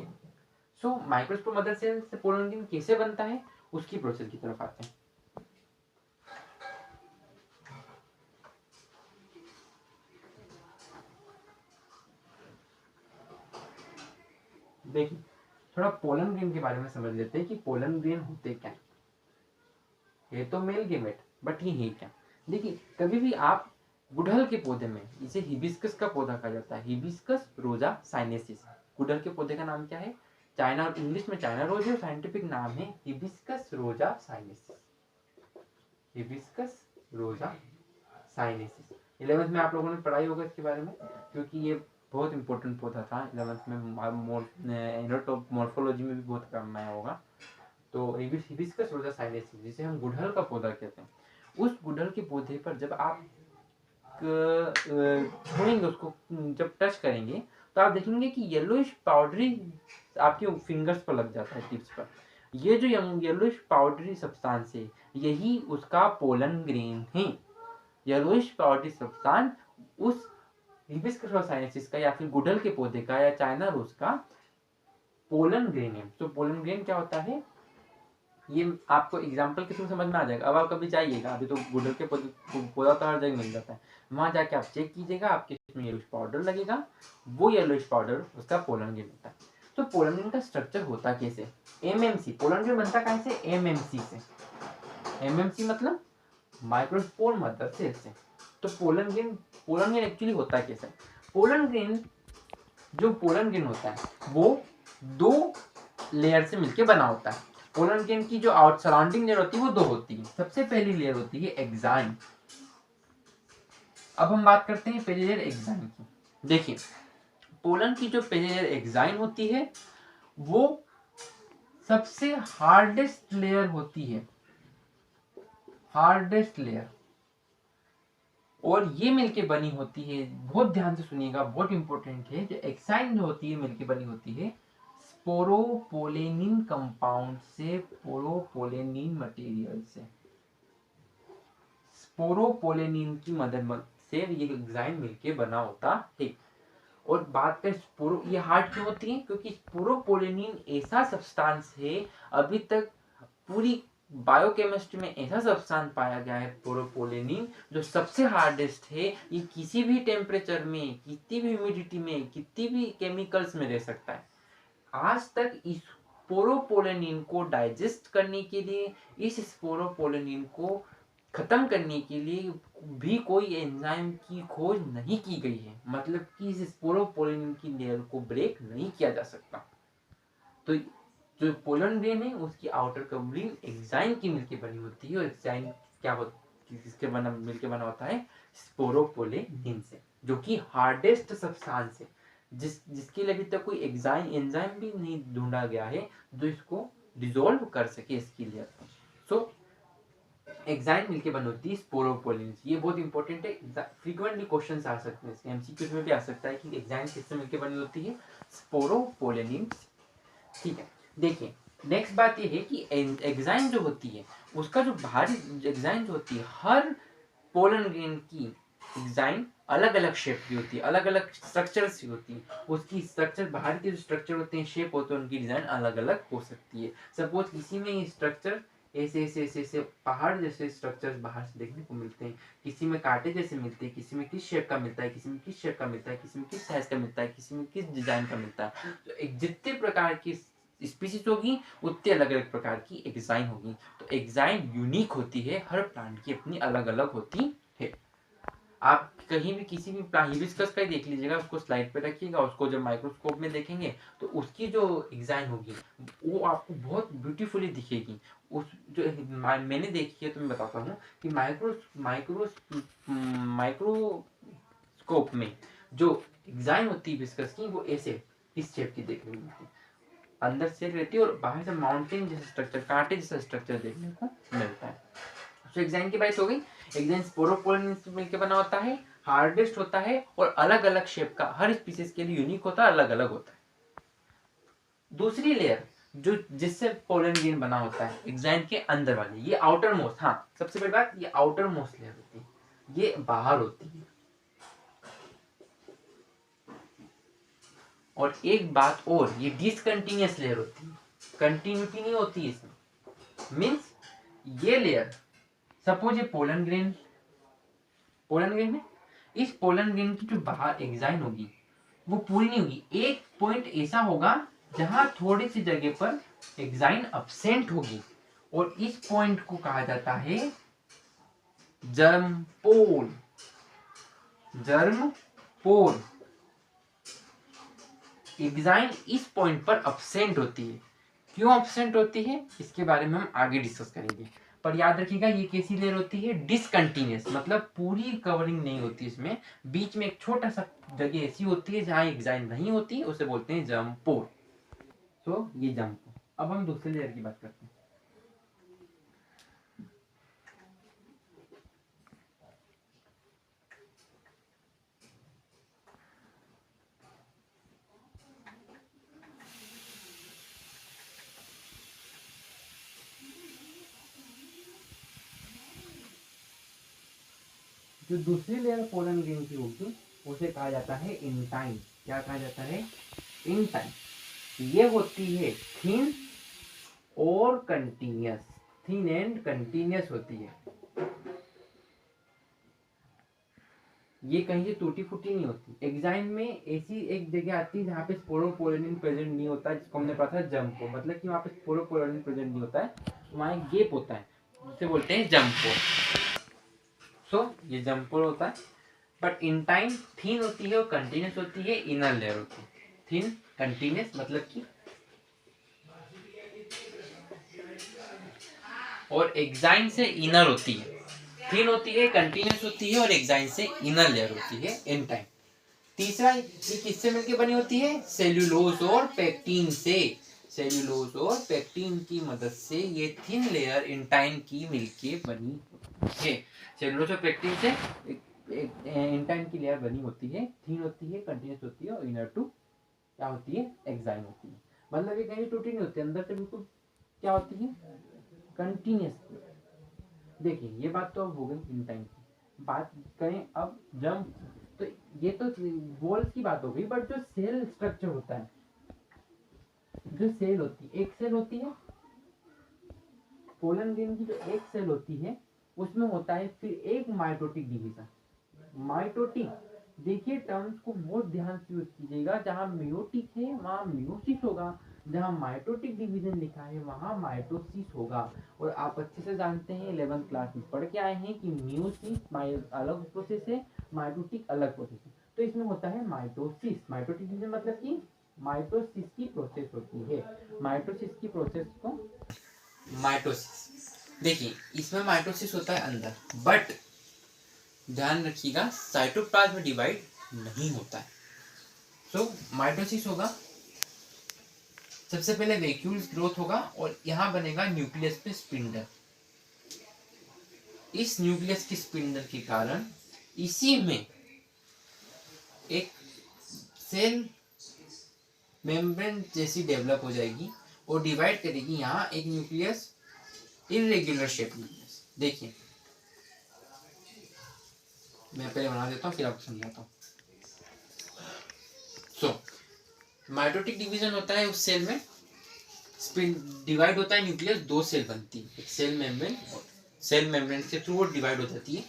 सो माइक्रोस्पोर मदर सेल से पोलन ग्रेन कैसे बनता है उसकी प्रोसेस की तरफ आते हैं। देखिए थोड़ा पोलन ग्रेन के बारे में समझ लेते हैं कि पोलन ग्रेन होते क्या है। ये तो मेल गेमेट बट ये है क्या। देखिए कभी भी आप गुड़हल के पौधे में, इसे हिबिस्कस का पौधा कहा जाता है, हिबिस्कस रोजा साइनेसिस। गुड़हल के पौधे का नाम क्या है, चाइना, और इंग्लिश में चाइना रोज है, साइंटिफिक नाम है हिबिस्कस रोजा साइनेसिस। हिबिस्कस रोजा साइनेसिस 11th में आप लोगों ने पढ़ाई होगा इसके बारे में, क्योंकि ये बहुत इंपॉर्टेंट पौधा था 11th में, मॉर्फोलॉजी में भी बहुत काम आया होगा। तो हिबिस्कस रोजा साइनेसिस जिसे हम गुड़हल का पौधा कहते हैं, उस गुड़हल के पौधे पर जब आप छुएंगे उसको, जब टच करेंगे तो आप देखेंगे कि येलोइश पाउडरी आपके फिंगर्स पर लग जाता है, टिप्स पर। ये जो येलोइश पाउडरी सब्सटेंस है यही उसका पोलन ग्रेन है। येलोइश पाउडरी सब्सटेंस उस हिबिस्कस रोजा साइनेसिस का या फिर गुड़हल के पौधे का या चाइना रोज का पोलन ग्रेन है। तो पोलन ग्रेन क्या होता है ये आपको एग्जाम्पल के थ्रू समझ में आ जाएगा। अब आप कभी जाइएगा, अभी तो गुड़हल के पौधा तो हर जगह मिल जाता है, वहां जाके आप चेक कीजिएगा, आपके इसमें येलोइश पाउडर लगेगा, वो येलोइश पाउडर उसका पोलन ग्रेन होता है। तो पोलन ग्रेन का स्ट्रक्चर होता कैसे, एमएमसी, पोलन ग्रेन बनता कहां से, एमएमसी से। एमएमसी मतलब माइक्रोस्पोर मदर सेल से। तो पोलन ग्रेन एक्चुअली होता कैसे, पोलन ग्रेन होता है वो 2 लेयर से मिलकर बना होता है। पोलन ग्रेन की जो आउट सराउंडिंग लेयर होती है वो 2 होती है। सबसे पहली लेयर होती है एक्साइन। अब हम बात करते हैं पहली लेयर एक्साइन की। देखिए पोलन की जो पहली लेयर एक्साइन होती है वो सबसे हार्डेस्ट लेयर होती है, हार्डेस्ट लेयर, और ये मिलके बनी होती है, बहुत ध्यान से सुनिएगा, बहुत इंपॉर्टेंट है, जो एक्साइन जो होती है मिलके बनी होती है स्पोरोपोलेनिन कंपाउंड से, पोरोपोलेनिन मटेरियल से, स्पोरोपोलेनिन की मदद से ये एक्साइन मिलके बना होता है। और बात करें स्पोरो, ये हार्ड क्यों होती है, क्योंकि स्पोरोपोलेनिन ऐसा सब्सटेंस है, अभी तक पूरी बायोकेमिस्ट्री में ऐसा सब्सटेंस पाया गया है स्पोरोपोलेनिन जो सबसे हार्डेस्ट है। ये किसी भी टेम्परेचर में, कितनी भी ह्यूमिडिटी में, कितनी भी केमिकल्स में रह सकता है। आज तक इस स्पोरोपोलेनिन को डाइजेस्ट करने के लिए, इस स्पोरोपोलेनिन को खत्म करने के लिए भी कोई एंजाइम की खोज नहीं की गई है, मतलब कि इस स्पोरोपोलेनिन की लेयर को ब्रेक नहीं किया जा सकता। तो जो पोलन ग्रेन है उसकी आउटर कवरिंग एक्साइन की मिलकर बनी होती है, और एक्साइन क्या किसके बना मिलकर बना होता है, स्पोरोपोलेनिन से, जो कि हार्डेस्ट सब्सटेंस है, जिसके लिए अभी तक कोई एंजाइम भी नहीं ढूंढा गया है जो इसको डिसॉल्व कर सके इसकी लेयर को। सो एक्साइन मिलके बन होती है स्पोरोपोलिन। ये बहुत इंपॉर्टेंट है, फ्रीक्वेंटली क्वेश्चंस आ सकते हैं, एमसीक्यूज में भी आ सकता है कि एक्साइन किससे मिलके बनी होती है, स्पोरोपोलिन। ठीक है, देखिए नेक्स्ट बात ये है कि एक्साइन जो होती है उसका जो बाहरी एक्साइन जो होती है, हर पोलन ग्रेन की एक्साइन अलग अलग शेप की होती है, अलग अलग स्ट्रक्चर की होती है, उसकी स्ट्रक्चर, बाहर के जो स्ट्रक्चर होते हैं, शेप होते हैं, उनकी डिजाइन अलग अलग हो सकती है। सपोज किसी में ये स्ट्रक्चर ऐसे ऐसे ऐसे ऐसे पहाड़ जैसे स्ट्रक्चर्स बाहर से देखने को मिलते हैं, किसी में कांटे जैसे मिलते हैं, किसी में किस शेप का मिलता है, किसी में किस शेप का मिलता है, किसी में किस साइज का मिलता है, किसी में किस डिजाइन का मिलता है। तो एक जितने प्रकार की स्पीसीज होगी उतने अलग अलग प्रकार की एक्साइन होगी। तो एक्साइन यूनिक होती है, हर प्लांट की अपनी अलग अलग होती है। आप कहीं भी किसी भी हिबिस्कस का ही देख लीजिएगा, उसको स्लाइड पे रखिएगा, उसको जब माइक्रोस्कोप में देखेंगे तो उसकी जो एक्साइन होगी वो आपको बहुत ब्यूटीफुली दिखेगी। उस जो मैंने देखी है तो मैं बताता हूँ कि माइक्रोस्कोप में जो एक्साइन होती है हिबिस्कस की वो ऐसे इस शेप की देखने को मिलती है, अंदर से रहती है और बाहर से माउंटेन जैसा स्ट्रक्चर, कांटे जैसा स्ट्रक्चर देखने को मिलता है। तो एक्साइन की बात हो गई। एक्साइन स्पोरोपोलिन से मिलकर बना होता है, हार्डेस्ट होता है और अलग अलग शेप का, हर स्पीसीज के लिए यूनिक होता है, अलग अलग होता है। दूसरी लेयर जो जिससे पोलन ग्रेन बना होता है एक्साइन के अंदर वाली, ये आउटर मोस्ट, हाँ सबसे बड़ी बात ये आउटर मोस्ट लेयर होती है, ये बाहर होती है। और एक बात और, ये डिसकंटिन्यूअस लेयर होती है, कंटिन्यूटी नहीं होती इसमें। मीन्स ये लेयर, सपोज ये पोलन ग्रेन है, इस पोलन ग्रेन की जो बाहर एग्जाइन होगी वो पूरी नहीं होगी, एक पॉइंट ऐसा होगा जहां थोड़ी सी जगह पर एग्जाइन अब्सेंट होगी, और इस पॉइंट को कहा जाता है जर्म पोल। एग्जाइन इस पॉइंट पर अब्सेंट होती है। क्यों अब्सेंट होती है इसके बारे में हम आगे डिस्कस करेंगे, पर याद रखिएगा ये कैसी लेयर होती है, डिसकंटिन्यूअस, मतलब पूरी कवरिंग नहीं होती इसमें, बीच में एक छोटा सा जगह ऐसी होती है जहां एग्जाइन नहीं होती, उसे बोलते हैं जर्म पोल। तो ये जर्म पोल। अब हम दूसरे लेयर की बात करते हैं। जो दूसरी लेयर पोलन ग्रेन की होगी उसे कहा जाता है इंटाइन। क्या कहा जाता है, इंटाइन। ये होती है थिन और कंटिन्यूअस, थिन एंड कंटिन्यूअस होती है। ये कहीं से टूटी फूटी नहीं होती। एग्जाइन में ऐसी एक जगह आती है जहाँ पे स्पोरोपोलिन प्रेजेंट नहीं होता, जिसको हमने पढ़ा था जंप को, मतलब कि वहाँ पे स्पोरोपोलिन प्रेजेंट नहीं होता है, वहाँ एक गैप होता है जिसे बोलते हैं जंप। सो ये जंपोल होता है, बट इंटाइन थिन होती है और कंटिन्यूस होती है, इनर लेयर होती है। थिन कंटिन्यूस मतलब कि, और एग्जाइन से इनर होती है, थिन होती है, कंटिन्यूस होती है, और एग्जाइन से इनर लेयर होती है इंटाइन। तीसरा, ये किससे मिलकर बनी होती है, सेल्यूलोज और पेक्टिन से। सेल्यूलोज और पेक्टिन की मदद से ये थिन लेयर इंटाइन की मिलके बनी है। सेल्यूलोज और पेक्टिन से इंटाइन की लेयर बनी होती है, थिन होती है, कंटिन्यूस होती है, और इनर टू क्या होती है, एग्जाइन होती है। मतलब ये कहीं टूटी नहीं होती, अंदर से बिल्कुल क्या होती है, कंटिन्यूस। देखिए ये बात तो अब हो गई इंटाइन की। बात करें अब जंप, तो ये तो वॉल्स की बात हो गई, बट जो सेल स्ट्रक्चर होता है, जो सेल होती है, एक सेल होती है पोलन ग्रेन की, जो एक सेल होती है उसमें होता है फिर एक माइटोटिक डिवीजन। माइटोटिक, देखिए टर्म्स को बहुत ध्यान से यूज कीजिएगा, जहां म्योटिक है वहां म्योसिस होगा, जहां माइटोटिक डिवीजन लिखा है वहां माइटोसिस होगा। और आप अच्छे से जानते हैं 11th क्लास में पढ़ के आए हैं कि म्योसिस अलग प्रोसेस है, माइटोटिक अलग प्रोसेस है। तो इसमें होता है माइटोसिस। माइटोटिक डिवीजन मतलब कि माइटोसिस की प्रोसेस होती है। माइटोसिस की प्रोसेस को माइटोसिस, देखिए इसमें माइटोसिस होता है अंदर, बट ध्यान रखिएगा साइटोप्लाज्म में डिवाइड नहीं होता है। सो माइटोसिस होगा, सबसे पहले वैक्यूल्स ग्रोथ होगा, और यहां बनेगा न्यूक्लियस पे स्पिंडल। इस न्यूक्लियस की स्पिंडल के कारण इसी में एक सेल मेम्ब्रेन जैसी डेवलप हो जाएगी और डिवाइड करेगी यहाँ एक न्यूक्लियस, इरेगुलर शेप न्यूक्लियस। देखिए मैं पहले बना देता हूँ फिर आपको समझाता हूँ। सो माइटोटिक डिवीजन होता है, उस सेल में स्पिन डिवाइड होता है, न्यूक्लियस दो सेल बनती है, एक सेल मेम्ब्रेन, और सेल मेम्ब्रेन के थ्रू वो डिवाइड हो जाती है,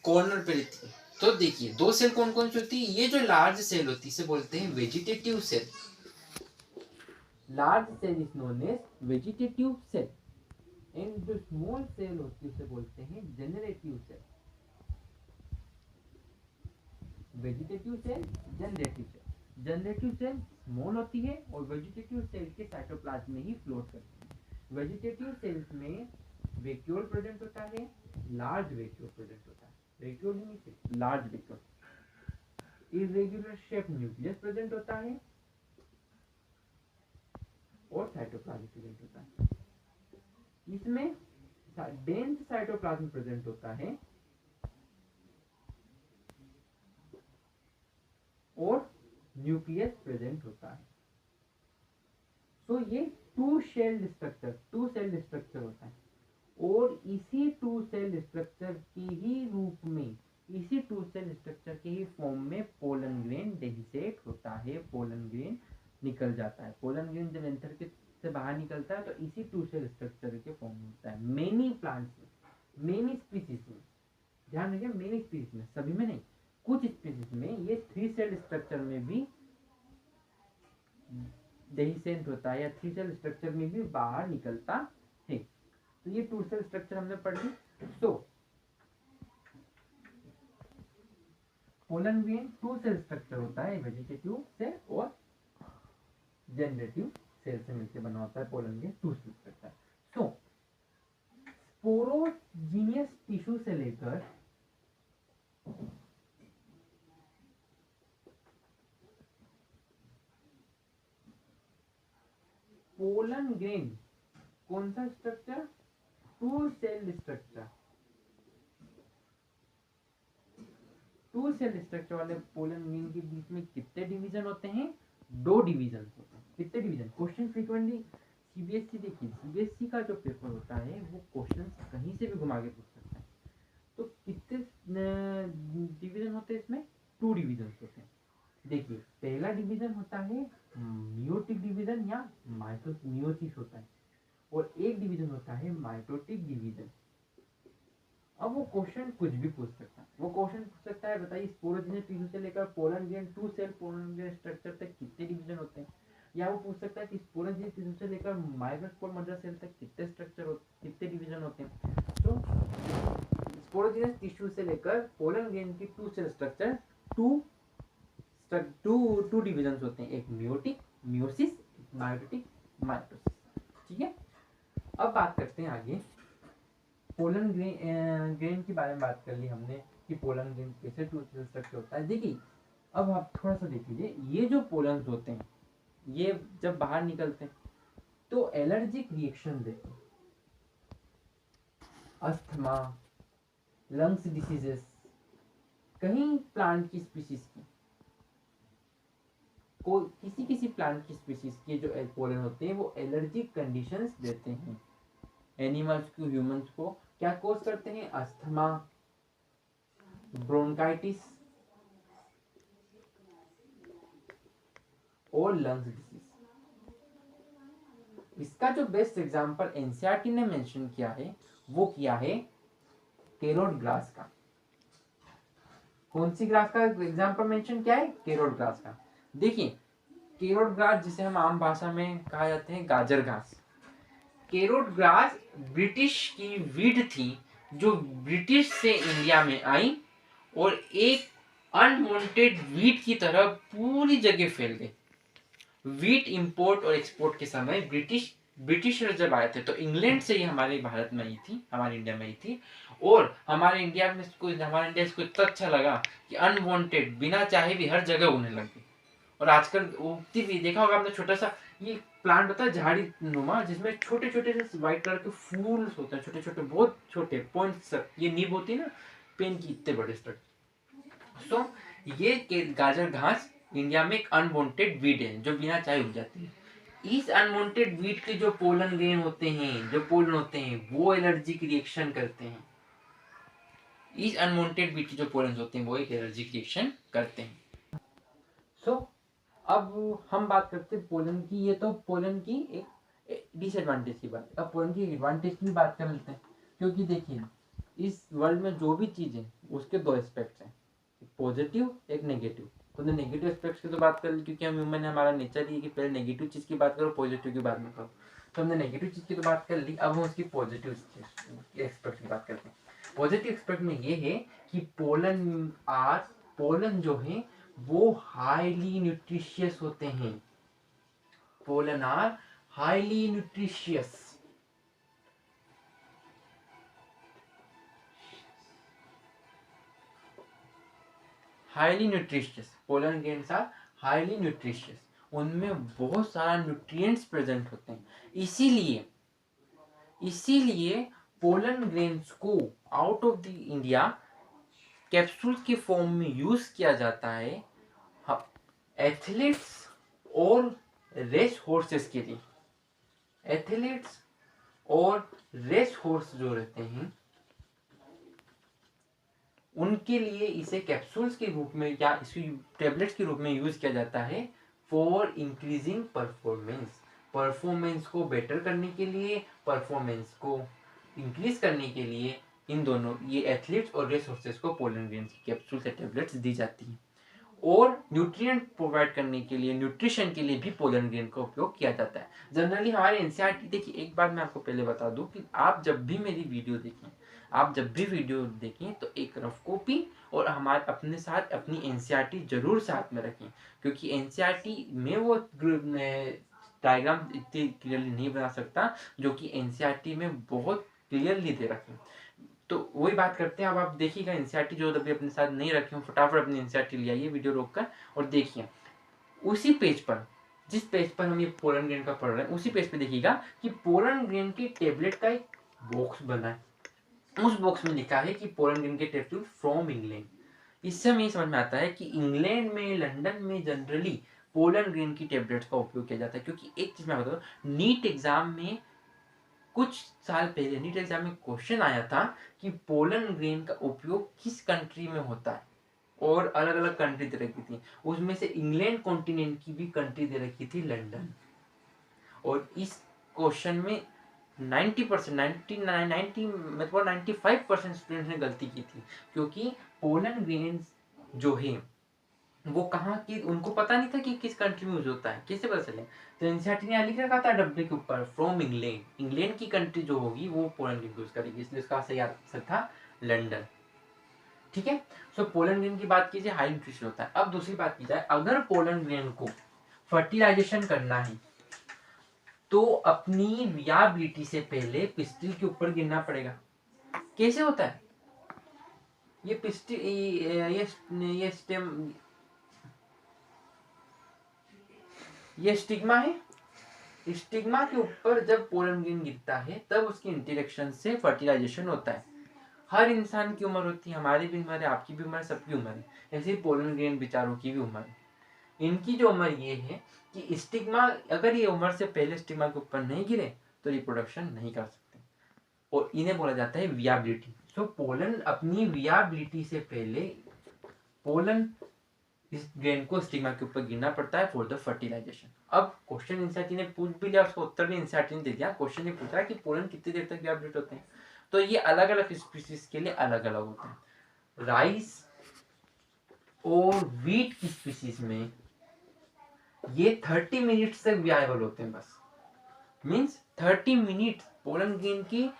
कॉर्नर पे रहती है। तो देखिए दो सेल कौन कौन सी होती है, ये जो लार्ज सेल होती है इसे बोलते हैं vegetative cell. Large cell is known as vegetative cell, and जो स्मॉल सेल होती है उसे बोलते हैं generative cell. Vegetative cell, generative cell. Generative cell small होती है और वेजिटेटिव सेल के साइटोप्लाज्म में ही फ्लोट करती है। वेजिटेटिव सेल्स में वैक्यूल प्रेजेंट होता है, लार्ज वैक्यूल प्रेजेंट होता है, वैक्यूल नहीं large vacuole. Irregular shape nucleus present होता है और साइटोप्लाज्म प्रेजेंट होता है। इसमें डेंस साइटोप्लाज्म प्रेजेंट होता है और न्यूक्लियस प्रेजेंट होता है। तो ये टू सेल स्ट्रक्चर होता है, और इसी टू सेल स्ट्रक्चर के ही रूप में, इसी टू सेल स्ट्रक्चर के ही फॉर्म में पोलन ग्रेन डेहिसेट होता होता है पोलन ग्रेन निकल जाता है। पोलन ग्रेन जब एंथर के से बाहर निकलता है तो इसी टू सेल स्ट्रक्चर के फॉर्म में होता है। मेनी प्लांट्स में, मेनी स्पीसीज में, ध्यान रखिए मेनी स्पीसीज में, सभी में नहीं, कुछ स्पीसीज में ये 3 सेल स्ट्रक्चर में भी डेहिसेंट होता है या 3 सेल स्ट्रक्चर में भी बाहर निकलता है। तो ये 2 सेल स्ट्रक्चर हमने पढ़ ली। तो पोलन ग्रेन 2 सेल स्ट्रक्चर होता है, वेजिटेटिव सेल और जनरेटिव सेल से मिलकर बना होता है pollen grain 2 cell structure. So sporogenous tissue से लेकर पोलन ग्रेन कौन सा structure, 2 cell structure, 2 cell structure वाले पोलन ग्रेन के बीच में कितने डिवीजन होते हैं, 2 डिवीजन होते हैं। कितने डिवीजन, क्वेश्चन फ्रीक्वेंटली सीबीएसई, देखिए सीबीएसई का जो पेपर होता है वो क्वेश्चन कहीं से भी घुमा के पूछ सकता है। तो कितने डिवीजन होते हैं इसमें, 2 डिवीजन होते हैं। देखिए पहला डिवीजन होता है मियोटिक डिवीजन या मियोसिस होता है, और एक डिवीजन होता है माइटोटिक डिवीजन। अब वो क्वेश्चन कुछ भी पूछ सकता है, वो क्वेश्चन पूछ सकता है बताइए स्पोरोजीनियस टिश्यू से लेकर pollen grain 2 cell pollen grain structure तक कितने डिवीजन होते हैं, या वो पूछ सकता है कि स्पोरोजीनियस टिश्यू से लेकर माइक्रोस्पोर मदर सेल तक कितने स्ट्रक्चर कितने डिवीजन होते हैं। तो स्पोरोजीनियस टिश्यू से लेकर पोलन ग्रेन की 2 सेल स्ट्रक्चर टू डिवीजन होते हैं, एक मियोटिक मियोसिस, माइटोटिक माइटोसिस। ठीक है, अब बात करते हैं आगे। पोलन ग्रेन के बारे में बात कर ली हमने कि पोलन ग्रेन कैसे 2 सेल स्ट्रक्चर होता है। देखिए अब आप थोड़ा सा देख लीजिए, ये जो पोलन्स होते हैं ये जब बाहर निकलते हैं तो एलर्जिक रिएक्शन देते हैं, अस्थमा, लंग्स डिसीजेस, कहीं प्लांट की स्पीशीज की, किसी प्लांट की स्पीशीज के जो पोलन होते हैं वो एलर्जिक कंडीशंस देते हैं एनिमल्स को, ह्यूमंस को। क्या कोज करते हैं, अस्थमा, ब्रोंकाइटिस और लंग्स डिसीज। इसका जो बेस्ट एग्जांपल एनसीईआरटी ने मेंशन किया है वो किया है कैरोट ग्रास का। कौन सी ग्रास का एग्जांपल मेंशन किया है, कैरोट ग्रास का। देखिए कैरोट ग्रास जिसे हम आम भाषा में कहा जाते हैं गाजर घास, कैरोट ग्रास ब्रिटिश की वीड थी जो ब्रिटिश से इंडिया में आई और एक अनवांटेड वीट की तरह पूरी जगह फैल गई। वीट इंपोर्ट और एक्सपोर्ट के समय ब्रिटिशर जब आए थे तो इंग्लैंड से ही हमारे भारत में आई थी, हमारे इंडिया में आई थी, और हमारे इंडिया इसको इतना अच्छा लगा कि अनवांटेड बिना चाहे भी हर जगह उगने लग गई। और आजकल उगती भी देखा होगा आपने, छोटा सा ये प्लांट होता है झाड़ी नुमा जिसमें छोटे छोटे से व्हाइट कलर के फूल होते हैं, छोटे छोटे बहुत छोटे पॉइंट्स, ये नीब होती है ना पेन की, इतने बड़े स्ट्रक्चर। सो ये गाजर घास इंडिया में एक अनवांटेड वीड है जो बिना चाहे उग जाती है। इस अनवांटेड वीड के जो पोलन ग्रेन होते हैं, जो पोलन होते हैं वो एलर्जिक रिएक्शन करते हैं। इस अनवांटेड वीड के जो पोलन होते हैं वो एक एलर्जिक रिएक्शन करते हैं। सो अब हम बात करते हैं पोलन की। ये तो पोलन की एक डिसएडवांटेज की बात है। अब पोलन की एडवांटेज की बात कर लेते हैं, क्योंकि देखिए इस वर्ल्ड में जो भी चीज है उसके 2 एस्पेक्ट्स हैं, एक पॉजिटिव एक नेगेटिव। तो नेगेटिव एस्पेक्ट्स की तो बात कर ली क्योंकि हम ह्यूमन है, हमारा नेचर ही है कि पहले नेगेटिव चीज की बात करो पॉजिटिव की बात में करो। तो हमने नेगेटिव चीज की तो बात कर ली, अब हम उसकी पॉजिटिव एस्पेक्ट की बात करते हैं। पॉजिटिव एस्पेक्ट में ये है कि पोलन जो है वो हाईली न्यूट्रिशियस होते हैं। Pollen are highly nutritious. Highly nutritious pollen grains are highly nutritious, उनमें बहुत सारा न्यूट्रिएंट्स प्रेजेंट होते हैं। इसीलिए पोलन ग्रेन्स को out of the India capsule के फॉर्म में यूज किया जाता है एथलीट्स और रेस हॉर्सेस के लिए। एथलीट्स और रेस हॉर्स जो रहते हैं उनके लिए इसे कैप्सूल्स के रूप में या इसी टेबलेट्स के रूप में यूज किया जाता है फॉर इंक्रीजिंग परफॉर्मेंस को बेटर करने के लिए, परफॉर्मेंस को इंक्रीज करने के लिए इन दोनों ये एथलीट्स और रेस हॉर्सेस को पोलन ग्रेन्स की कैप्सूल्स या टेबलेट्स दी जाती हैं। और न्यूट्रिएंट प्रोवाइड करने के लिए, न्यूट्रिशन के लिए भी पोलन ग्रेन का उपयोग किया जाता है। जनरली हमारे एनसीईआरटी, देखिए एक बात मैं आपको पहले बता दूं कि आप जब भी मेरी वीडियो देखें, आप जब भी वीडियो देखें तो एक रफ कॉपी और हमारे अपने साथ अपनी एनसीईआरटी जरूर साथ में रखें, क्योंकि एनसीईआरटी में वो डायग्राम इतनी क्लियरली नहीं बना सकता जो कि एनसीईआरटी में बहुत क्लियरली दे रखें। तो वही बात करते हैं। अब आप देखिएगा एनसीईआरटी जो अभी अपने साथ नहीं रखे हो, फटाफट अपनी एनसीईआरटी ले आइए वीडियो रोककर और देखिए उसी पेज पर, जिस पेज पर हम ये पोलन ग्रेन का पढ़ रहे हैं, उसी पेज पे देखिएगा कि पोलन ग्रेन की टेबलेट का एक बॉक्स बना है। उस बॉक्स में लिखा है कि पोलन ग्रेन के टेबलेट फ्रॉम इंग्लैंड। इससे हमें समझ में आता है कि इंग्लैंड में, लंदन में जनरली पोलन ग्रेन की टेबलेट्स का उपयोग किया जाता है। क्योंकि एक चीज मैं बताऊं, नीट एग्जाम में कुछ साल पहले नीट एग्जाम में क्वेश्चन आया था कि पोलन ग्रेन का उपयोग किस कंट्री में होता है, और अलग अलग कंट्री दे रखी थी, उसमें से इंग्लैंड कॉन्टिनेंट की भी कंट्री दे रखी थी लंदन। और इस क्वेश्चन में 90% 90 मतलब 95% स्टूडेंट्स ने गलती की थी, क्योंकि पोलन ग्रेन जो है वो कहाँ की, उनको पता नहीं था कि किस कंट्री में यूज होता है, कैसे पता चले। तो एनसीईआरटी ने लिख रखा था डब्बे के ऊपर फ्रॉम इंग्लैंड, इंग्लैंड की कंट्री जो होगी वो पोलन ग्रेन यूज करेगी, इसलिए उसका सही आंसर था लंदन। ठीक है। सो पोलन ग्रेन की बात कीजिए, हाई न्यूट्रिशन होता है। अब दूसरी बात की जाए, अगर पोलन ग्रेन को फर्टिलाइजेशन करना है तो अपनी वियाबिलिटी से पहले पिस्टिल के ऊपर गिरना पड़ेगा। कैसे होता है ये पिस्टिल, ये स्टेम, ये स्टिग्मा है। स्टिग्मा के ऊपर जब पोलन ग्रेन गिरता है तब उसके इंटरेक्शन से फर्टिलाइजेशन होता है। हर इंसान की उम्र होती है, हमारी भी उम्र है, आपकी भी उम्र है, सबकी उम्र है। ऐसे ही पोलन ग्रेन बेचारों की भी उम्र है। इनकी जो उम्र ये है कि स्टिग्मा, अगर ये उम्र से पहले स्टिग्मा के ऊपर नहीं गिरे तो रिप्रोडक्शन नहीं कर सकते, और इन्हें बोला जाता है वियाबिलिटी। सो पोलन अपनी वियाबिलिटी से पहले पोलन इस ग्रेन को स्टिग्मा के ऊपर गिरना पड़ता है फॉर द फर्टिलाइजेशन। अब क्वेश्चन एनसीईआरटी ने पूछ भी लिया, उसका उत्तर भी एनसीईआरटी ने दे दिया। क्वेश्चन ने पूछा कि पोलन कितनी देर तक वियाबिलिट होते हैं, तो ये अलग अलग स्पीसीज के लिए अलग अलग होते हैं। राइस और वीट की स्पीसीज में ये 30 मिनट्स तक वियाबल होते हैं बस। मींस 30 मिनट पोलन ग्रेन की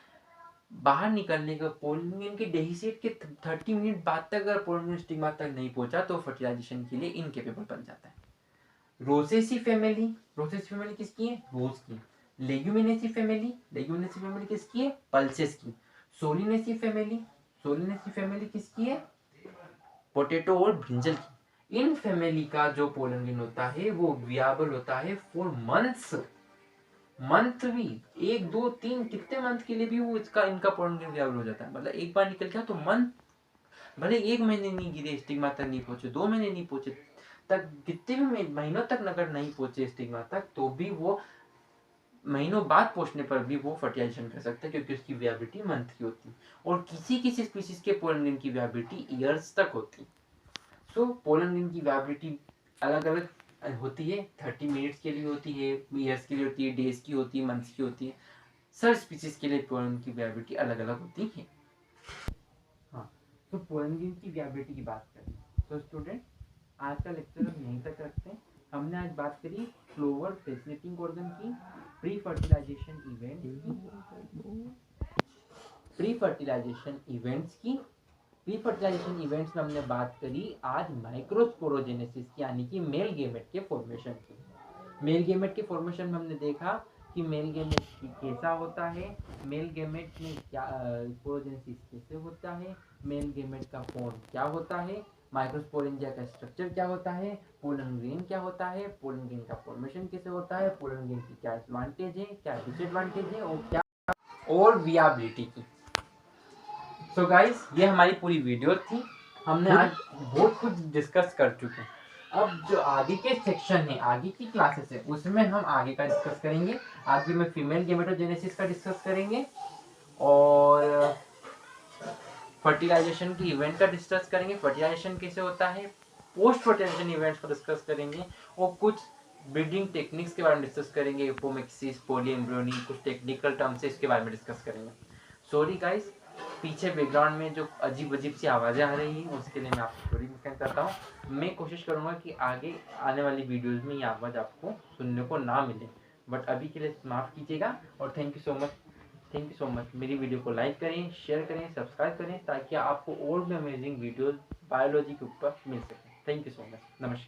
बाहर निकलने का, पोलन ग्रेन के डेहिसेट के 30 मिनट बाद तक अगर पोलन ग्रेन स्टिग्मा तक नहीं पहुंचा तो फर्टिलाइजेशन के लिए इनकेपेबल बन जाता है। रोसेसी फैमिली, रोसेसी फैमिली किसकी है? रोज की। लेग्यूमिनेसी फैमिली, लेग्यूमिनेसी फैमिली किसकी है? पल्सेस की। सोलिनेसी फैमिली, सोलिनेसी फैमिली किसकी है? पोटैटो और ब्रिंजल की। इन फैमिली का जो पोलन ग्रेन होता है वो वियाबल होता है फॉर मंथ्स, मंथ भी 1 2 3 कितने मंथ के लिए भी वो इसका इनका पोलन ग्रेन वियाबल हो जाता है। मतलब एक बार निकल गया तो मंथ, भले 1 महीने नहीं गिरे, स्टिग्मा तक नहीं पहुंचे, 2 महीने नहीं पहुंचे, तक कितने भी महीनों तक अगर नहीं पहुंचे स्टिग्मा तक, तो भी वो महीनों बाद पहुंचने पर भी वो फर्टिलाइजेशन कर सकता है, क्योंकि उसकी वियाबिलिटी मंथ की होती है। और किसी किसी स्पीसीज के पोलन ग्रेन की वियाबिलिटी ईयर्स तक होती है। सो पोलन ग्रेन की वियाबिलिटी अलग अलग होती है, 30 मिनट्स के लिए होती है, ईयर्स के लिए होती है, डेज की होती है, मंथ्स की होती है। सब स्पीसीज के लिए पोलन की वियाबिलिटी अलग अलग होती है। हाँ, तो पोलन ग्रेन की वियाबिलिटी की बात करें तो स्टूडेंट आज का लेक्चर हम यहीं तक रखते हैं। हमने आज बात करी फ्लोवर फैसिनेटिंग ऑर्गन की, प्री फर्टिलाइजेशन इवेंट की, प्री फर्टिलाइजेशन इवेंट्स की। प्री फर्टिलाइजेशन इवेंट्स में हमने बात करी आज माइक्रोस्पोरोजेनेसिस की, यानी कि मेल गेमेट के फॉर्मेशन की। मेल गेमेट के फॉर्मेशन में हमने देखा कि मेल गेमेट कैसा होता है, मेल गेमेट में क्या स्पोरोजेनेसिस कैसे होता है, मेल गेमेट का फॉर्म क्या होता है, माइक्रोस्पोरेंजिया का स्ट्रक्चर क्या होता है, पोलन ग्रेन क्या होता है, पोलन ग्रेन का फॉर्मेशन कैसे होता है, पोलन ग्रेन की क्या एडवांटेज है, क्या डिसएडवांटेज है, और क्या और वियाबिलिटी की। सो गाइस, ये हमारी पूरी वीडियो थी। हमने आज बहुत कुछ डिस्कस कर चुके हैं। अब जो आगे के सेक्शन है, आगे की क्लासेस है, उसमें हम आगे का डिस्कस करेंगे। आगे में फीमेल गेमेटोजेनेसिस का डिस्कस करेंगे, और फर्टिलाइजेशन की इवेंट का डिस्कस करेंगे, फर्टिलाइजेशन कैसे होता है, पोस्ट फर्टिलाइजेशन इवेंट्स को डिस्कस करेंगे और कुछ ब्रीडिंग टेक्निक्स के बारे में डिस्कस करेंगे, एपोमिक्सिस, पॉलीएम्ब्रियोनी, कुछ टेक्निकल टर्म्स है इसके बारे में डिस्कस करेंगे। सॉरी गाइस, पीछे बैकग्राउंड में जो अजीब अजीब सी आवाज़ें आ रही हैं उसके लिए मैं आपको सॉरी करता हूँ। मैं कोशिश करूँगा कि आगे आने वाली वीडियोज़ में ये आवाज़ आपको सुनने को ना मिले, बट अभी के लिए माफ़ कीजिएगा और thank you so much. Thank you so much. मेरी वीडियो को लाइक करें, शेयर करें, सब्सक्राइब करें ताकि आपको और भी अमेजिंग वीडियोस बायोलॉजी के ऊपर मिल सके। Thank you so much. नमस्कार।